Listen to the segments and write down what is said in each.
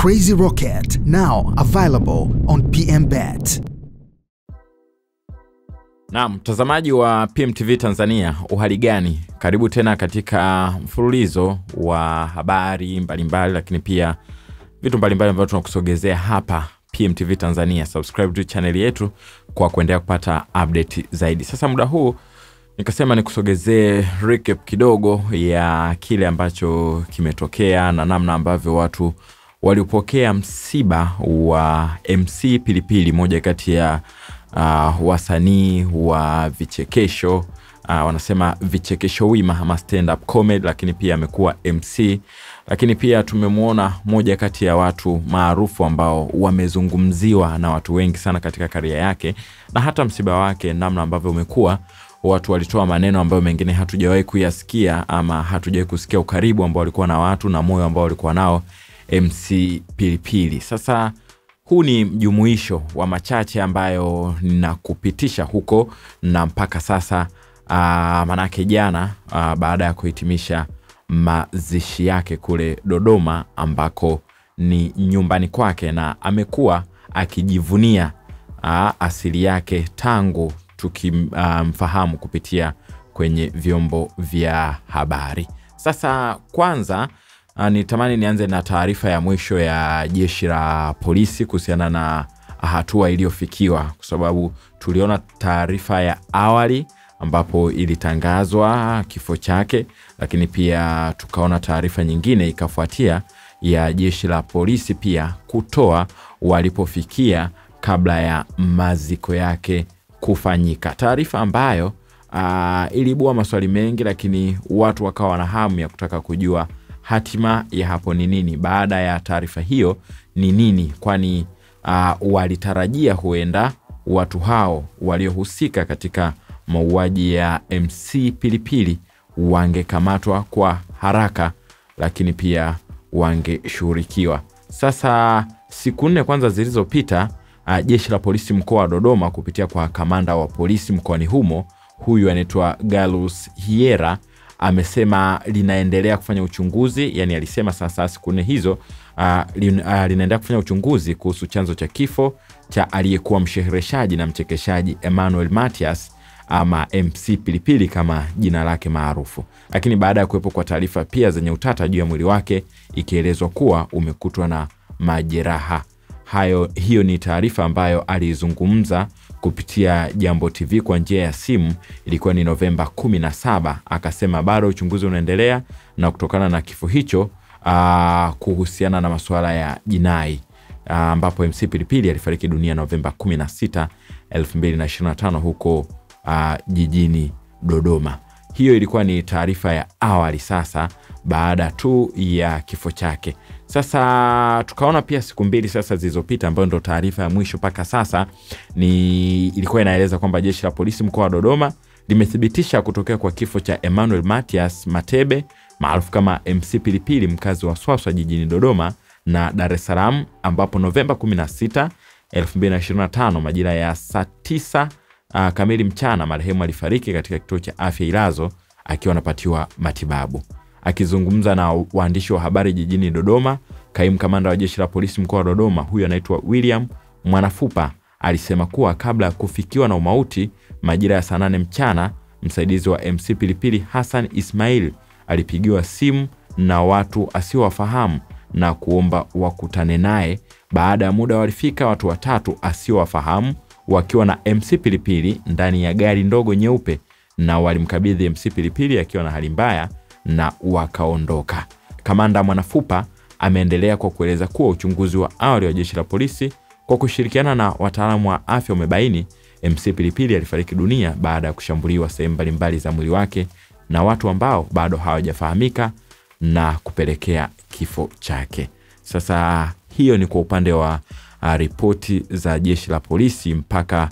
Crazy Rocket, now available on PMBet. Naam, mtazamaji wa PMTV Tanzania, uhali gani? Karibu tena katika mfululizo wa habari mbalimbali, lakini pia vitu mbalimbali ambavyo tunakusogezea hapa PMTV Tanzania. Subscribe to channel yetu kwa kuendelea kupata update zaidi. Sasa muda huu nikasema nikusogezee recap kidogo ya kile ambacho kimetokea na namna ambavyo watu walipokea msiba wa MC Pilipili, moja kati ya wasanii wa vichekesho, wanasema vichekesho wima ama stand up comedy, lakini pia amekuwa MC, lakini pia tumemwona moja kati ya watu maarufu ambao wamezungumziwa na watu wengi sana katika career yake, na hata msiba wake namna ambavyo umekuwa, watu walitoa maneno ambayo mengine hatujawahi kuyasikia ama hatujawahi kusikia ukaribu ambao walikuwa na watu na moyo ambao walikuwa nao MC Pilipili. Sasa huu ni mjumuisho wa machache ambayo ninakupitisha huko, na mpaka sasa manake jana baada ya kuhitimisha mazishi yake kule Dodoma, ambako ni nyumbani kwake, na amekuwa akijivunia asili yake tangu tukimfahamu kupitia kwenye vyombo vya habari. Sasa kwanza nitamani nianze na taarifa ya mwisho ya jeshi la polisi kuhusiana na hatua iliyofikiwa, kwa sababu tuliona taarifa ya awali ambapo ilitangazwa kifo chake, lakini pia tukaona taarifa nyingine ikafuatia ya jeshi la polisi pia kutoa walipofikia kabla ya maziko yake kufanyika. Taarifa ambayo iliibua maswali mengi, lakini watu wakawa na hamu ya kutaka kujua hatima ya hapo ni nini. Baada ya taarifa hiyo ni nini, kwani walitarajia huenda watu hao waliohusika katika mauaji ya MC Pilipili wangekamatwa kwa haraka, lakini pia wangeshughulikiwa. Sasa siku 4 kwanza zilizopita, jeshi la polisi mkoa wa Dodoma kupitia kwa kamanda wa polisi mkoani humo, huyu anaitwa Galus Hiera, amesema linaendelea kufanya uchunguzi. Yani alisema sasa siku 4 hizo linaendelea kufanya uchunguzi kuhusu chanzo cha kifo cha aliyekuwa mshereheshaji na mchekeshaji Emmanuel Matias ama MC Pilipili kama jina lake maarufu. Lakini baada ya kuwepo kwa taarifa pia zenye utata juu ya mwili wake, ikielezwa kuwa umekutwa na majeraha. Hiyo ni taarifa ambayo alizungumza kupitia Jambo TV kwa njia ya simu, ilikuwa ni Novemba 17. Akasema bado uchunguzi unaendelea, na kutokana na kifo hicho kuhusiana na masuala ya jinai, ambapo MC Pilipili alifariki dunia Novemba 16, 2025 huko jijini Dodoma. Hiyo ilikuwa ni taarifa ya awali sasa baada tu ya kifo chake. Sasa tukaona pia siku 2 sasa zilizopita, ambayo ndo taarifa ya mwisho paka sasa, ilikuwa inaeleza kwamba jeshi la polisi mkoa wa Dodoma limethibitisha kutokea kwa kifo cha Emmanuel Matias Matebe maarufu kama MC Pilipili, mkazi wa Swaswa jijini Dodoma na Dar es Salaam, ambapo Novemba 16, 2025 majira ya saa 9 kamili mchana marehemu alifariki katika kituo cha afya Ilazo akiwa anapatiwa matibabu. Akizungumza na waandishi wa habari jijini Dodoma, kaimu kamanda wa jeshi la polisi mkoa wa Dodoma, huyu anaitwa William Mwanafupa, alisema kuwa kabla ya kufikiwa na umauti majira ya saa 8 mchana, msaidizi wa MC Pilipili Hassan Ismail alipigiwa simu na watu asiowafahamu na kuomba wakutane naye. Baada ya muda walifika watu watatu asiowafahamu wakiwa na MC Pilipili ndani ya gari ndogo nyeupe, na walimkabidhi MC Pilipili akiwa na hali mbaya na wakaondoka. Kamanda Mwanafupa ameendelea kwa kueleza kuwa uchunguzi wa awali wa jeshi la polisi kwa kushirikiana na wataalamu wa afya umebaini MC Pilipili alifariki dunia baada ya kushambuliwa sehemu mbalimbali za mwili wake na watu ambao bado hawajafahamika na kupelekea kifo chake. Sasa hiyo ni kwa upande wa ripoti za jeshi la polisi. Mpaka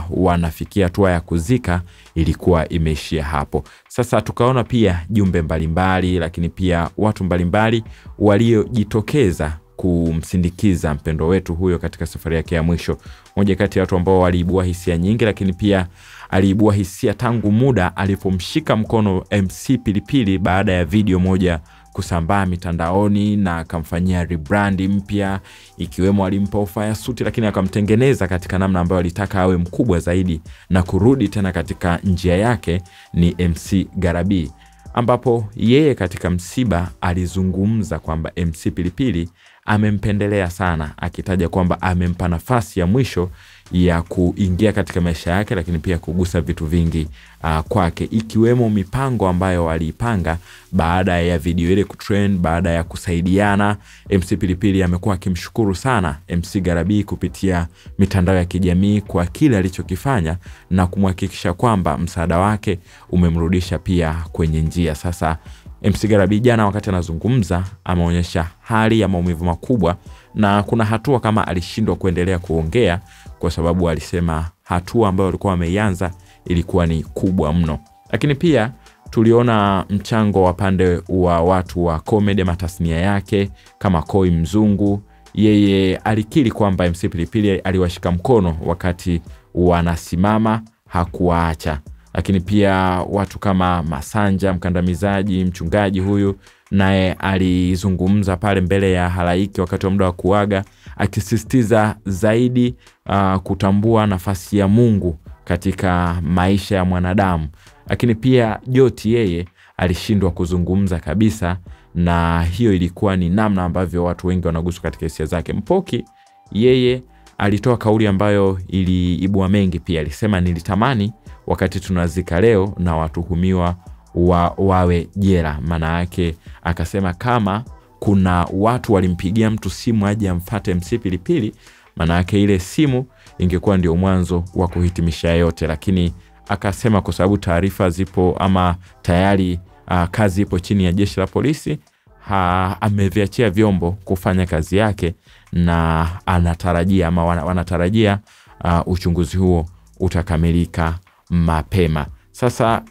wanafikia hatua ya kuzika ilikuwa imeishia hapo. Sasa tukaona pia jumbe mbalimbali, lakini pia watu mbalimbali waliojitokeza kumsindikiza mpendo wetu huyo katika safari yake ya mwisho. Moja kati ya watu ambao waliibua hisia nyingi, lakini pia aliibua hisia tangu muda alipomshika mkono MC Pilipili baada ya video moja kusambaa mitandaoni na akamfanyia rebrand mpya, ikiwemo alimpa ofa ya suti lakini akamtengeneza katika namna ambayo alitaka awe mkubwa zaidi na kurudi tena katika njia yake, ni MC Garabii, ambapo yeye katika msiba alizungumza kwamba MC Pilipili amempendelea sana, akitaja kwamba amempa nafasi ya mwisho ya kuingia katika maisha yake, lakini pia kugusa vitu vingi kwake, ikiwemo mipango ambayo waliipanga baada ya video ile kutrend, baada ya kusaidiana. MC Pilipili amekuwa akimshukuru sana MC Garabii kupitia mitandao ya kijamii kwa kile alichokifanya na kumhakikisha kwamba msaada wake umemrudisha pia kwenye njia. Sasa MC Garabii jana wakati anazungumza ameonyesha hali ya maumivu makubwa, na kuna hatua kama alishindwa kuendelea kuongea kwa sababu alisema hatua ambayo alikuwa ameianza ilikuwa ni kubwa mno. Lakini pia tuliona mchango wa pande wa watu wa comedy, matasnia yake kama Koi Mzungu. Yeye alikiri kwamba MC Pilipili aliwashika mkono wakati wanasimama, hakuwaacha. Lakini pia watu kama Masanja mkandamizaji, mchungaji huyu, naye alizungumza pale mbele ya halaiki wakati wa muda wa kuaga, akisisitiza zaidi kutambua nafasi ya Mungu katika maisha ya mwanadamu. Lakini pia Joti yeye alishindwa kuzungumza kabisa, na hiyo ilikuwa ni namna ambavyo watu wengi wanaguswa katika hisia zake. Mpoki yeye alitoa kauli ambayo iliibua mengi pia. Alisema, nilitamani wakati tunazika leo na watuhumiwa wawe jela. Maana yake akasema kama kuna watu walimpigia mtu simu aje amfuate MC Pilipili, maana yake ile simu ingekuwa ndio mwanzo wa kuhitimisha yote. Lakini akasema kwa sababu taarifa zipo ama tayari kazi ipo chini ya jeshi la polisi, ameviachia vyombo kufanya kazi yake, na anatarajia ama wanatarajia uchunguzi huo utakamilika mapema. Sasa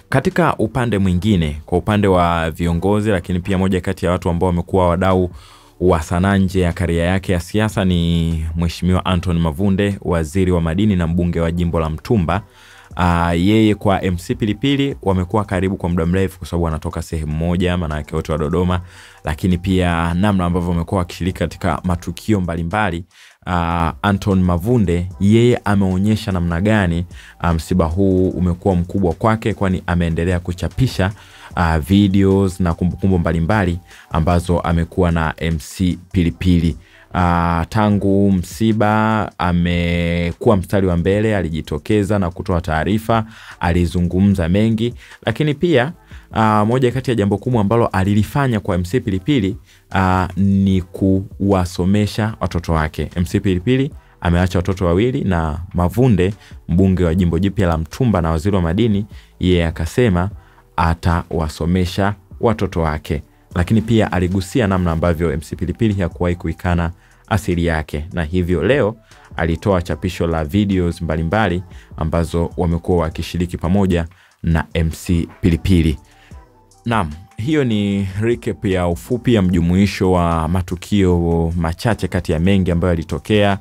katika upande mwingine, kwa upande wa viongozi, lakini pia moja kati ya watu ambao wamekuwa wadau wa sanaa nje ya karia yake ya siasa ni Mheshimiwa Anton Mavunde, waziri wa madini na mbunge wa jimbo la Mtumba. Yeye kwa MC Pilipili wamekuwa karibu kwa muda mrefu kwa sababu wanatoka sehemu moja, maana yake wote wa Dodoma. Lakini pia namna ambavyo wamekuwa wakishiriki katika matukio mbalimbali, Anton Mavunde yeye ameonyesha namna gani msiba huu umekuwa mkubwa kwake, kwani ameendelea kuchapisha videos na kumbukumbu mbalimbali ambazo amekuwa na MC Pilipili. Tangu msiba amekuwa mstari wa mbele, alijitokeza na kutoa taarifa, alizungumza mengi. Lakini pia moja kati ya jambo kubwa ambalo alilifanya kwa MC Pilipili ni kuwasomesha watoto wake. MC Pilipili ameacha watoto wawili, na Mavunde, mbunge wa jimbo jipya la Mtumba na waziri wa madini, yeye akasema atawasomesha watoto wake. Lakini pia aligusia namna ambavyo MC Pilipili hakuwahi kuikana asili yake, na hivyo leo alitoa chapisho la videos mbalimbali ambazo wamekuwa wakishiriki pamoja na MC Pilipili. Naam, hiyo ni recap ya ufupi ya mjumuisho wa matukio machache kati ya mengi ambayo yalitokea,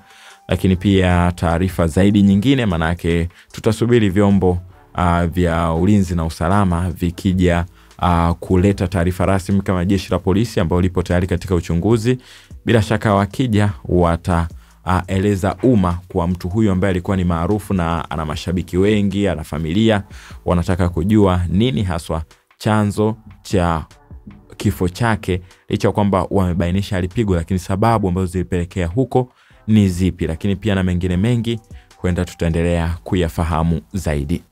lakini pia taarifa zaidi nyingine, manake tutasubiri vyombo vya ulinzi na usalama vikija kuleta taarifa rasmi kama jeshi la polisi ambao lipo tayari katika uchunguzi. Bila shaka wakija wataeleza umma kwa mtu huyu ambaye alikuwa ni maarufu na ana mashabiki wengi, ana familia, wanataka kujua nini haswa chanzo cha kifo chake, licha kwamba wamebainisha alipigwa, lakini sababu ambazo zilipelekea huko ni zipi. Lakini pia na mengine mengi huenda tutaendelea kuyafahamu zaidi.